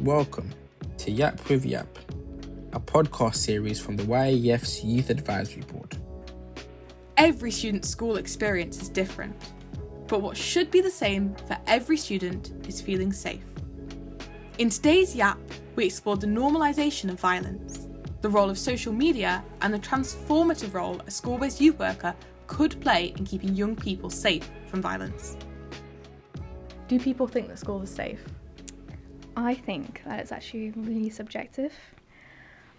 Welcome to YAP with YAP, a podcast series from the YAF's Youth Advisory Board. Every student's school experience is different, but what should be the same for every student is feeling safe. In today's YAP, we explore the normalisation of violence, the role of social media, and the transformative role a school-based youth worker could play in keeping young people safe from violence. Do people think that schools are safe? I think that it's actually really subjective.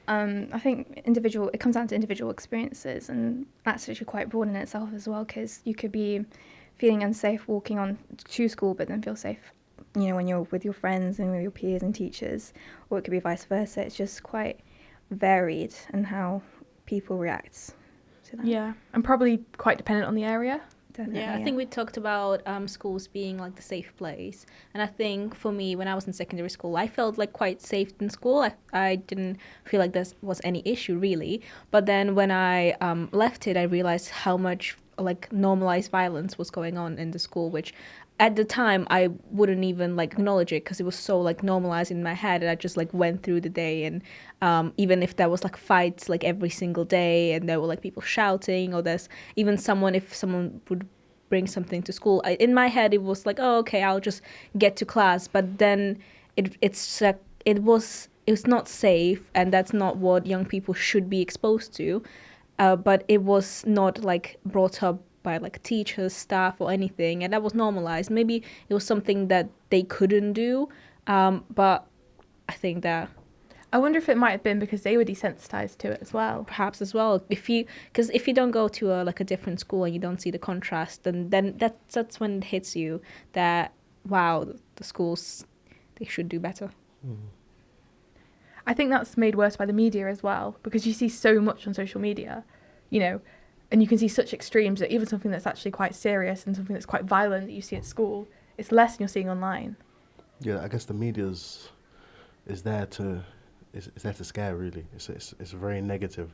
I think it comes down to individual experiences, and that's actually quite broad in itself as well, because you could be feeling unsafe walking on to school but then feel safe, when you're with your friends and with your peers and teachers, or it could be vice versa. It's just quite varied in how people react to that. Yeah, and probably quite dependent on the area. Definitely, I think we talked about schools being like the safe place, and I think for me, when I was in secondary school, I felt like quite safe in school. I didn't feel like there was any issue really, but then when I left it, I realized how much like normalized violence was going on in the school, which at the time I wouldn't even like acknowledge it because it was so like normalized in my head, and I just like went through the day, and even if there was like fights like every single day, and there were like people shouting, or there's even if someone would bring something to school, in my head it was like, oh okay, I'll just get to class, but then it's not safe, and that's not what young people should be exposed to, but it was not like brought up by like teachers, staff, or anything, and that was normalized. Maybe it was something that they couldn't do, but I think that I wonder if it might have been because they were desensitized to it as well. perhaps as well, because if you don't go to a different school and you don't see the contrast, then that's when it hits you that wow, the schools, they should do better. I think that's made worse by the media as well, because you see so much on social media, and you can see such extremes that even something that's actually quite serious and something that's quite violent that you see at school, it's less than you're seeing online. Yeah, I guess the media is there to scare, really. It's very negative.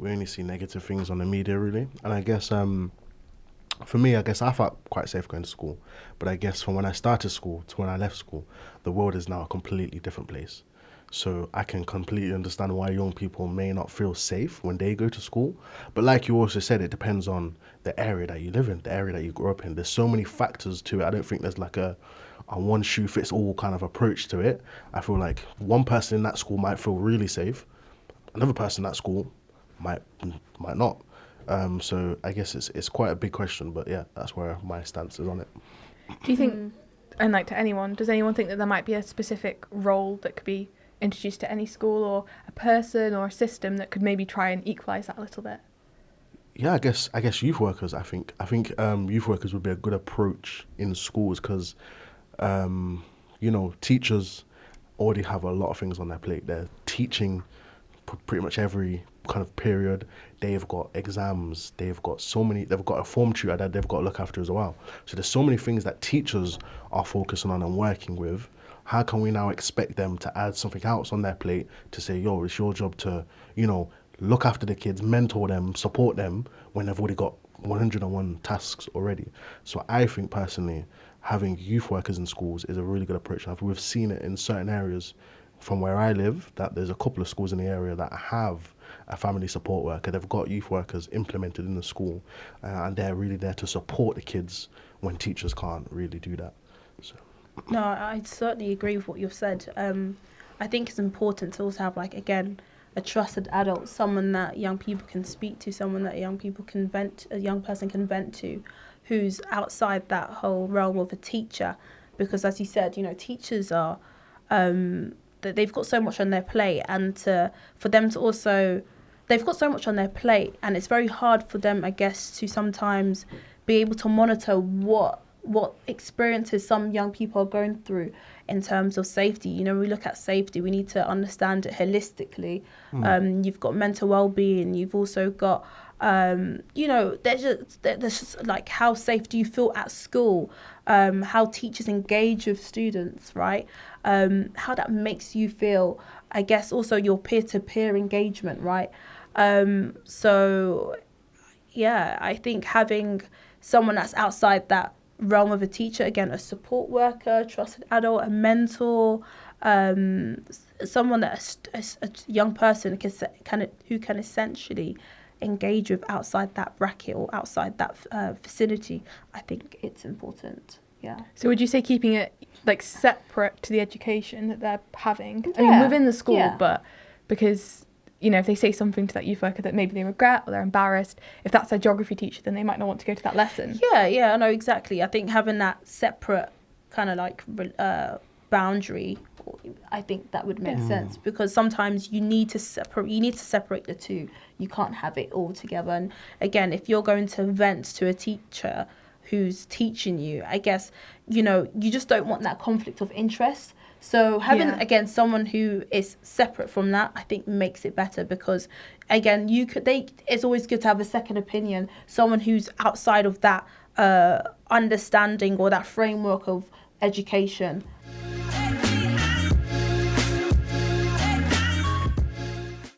We only see negative things on the media, really. And I guess for me, I felt quite safe going to school. But I guess from when I started school to when I left school, the world is now a completely different place. So I can completely understand why young people may not feel safe when they go to school. But like you also said, it depends on the area that you live in, the area that you grew up in. There's so many factors to it. I don't think there's like a one shoe fits all kind of approach to it. I feel like one person in that school might feel really safe, another person in that school might not. So I guess it's quite a big question, but yeah, that's where my stance is on it. Do you think, and like to anyone, does anyone think that there might be a specific role that could be introduced to any school, or a person or a system that could maybe try and equalise that a little bit? Yeah, I guess youth workers. I think youth workers would be a good approach in schools, because teachers already have a lot of things on their plate. They're teaching pretty much every kind of period. They've got exams, they've got a form tutor that they've got to look after as well. So there's so many things that teachers are focusing on and working with. How can we now expect them to add something else on their plate to say, yo, it's your job to, look after the kids, mentor them, support them, when they've already got 101 tasks already? So I think personally, having youth workers in schools is a really good approach. And we've seen it in certain areas from where I live, that there's a couple of schools in the area that have a family support worker. They've got youth workers implemented in the school, and they're really there to support the kids when teachers can't really do that. So. No, I certainly agree with what you've said. I think it's important to also have, a trusted adult, someone that young people can speak to, someone that a young person can vent to, who's outside that whole realm of a teacher. Because as you said, teachers are, they've got so much on their plate, and for them to also, they've got so much on their plate, and it's very hard for them, I guess, to sometimes be able to monitor what experiences some young people are going through in terms of safety. We look at safety, we need to understand it holistically. You've got mental well-being, you've also got there's just like, how safe do you feel at school, how teachers engage with students, right? How that makes you feel, I guess, also your peer-to-peer engagement, right? So yeah, I think having someone that's outside that realm of a teacher, again, a support worker, trusted adult, a mentor, someone that a young person who can essentially engage with outside that bracket or outside that vicinity, I think it's important. Yeah. So would you say keeping it like separate to the education that they're having? I mean, within the school, but because, you know, if they say something to that youth worker that maybe they regret or they're embarrassed, if that's their geography teacher, then they might not want to go to that lesson. Yeah, I know, exactly. I think having that separate kind of like boundary, I think that would make sense, because sometimes you need to separate the two. You can't have it all together. And again, if you're going to vent to a teacher who's teaching you, I guess, you know, you just don't want that conflict of interest. So having, again, someone who is separate from that, I think makes it better, because again, it's always good to have a second opinion, someone who's outside of that understanding or that framework of education.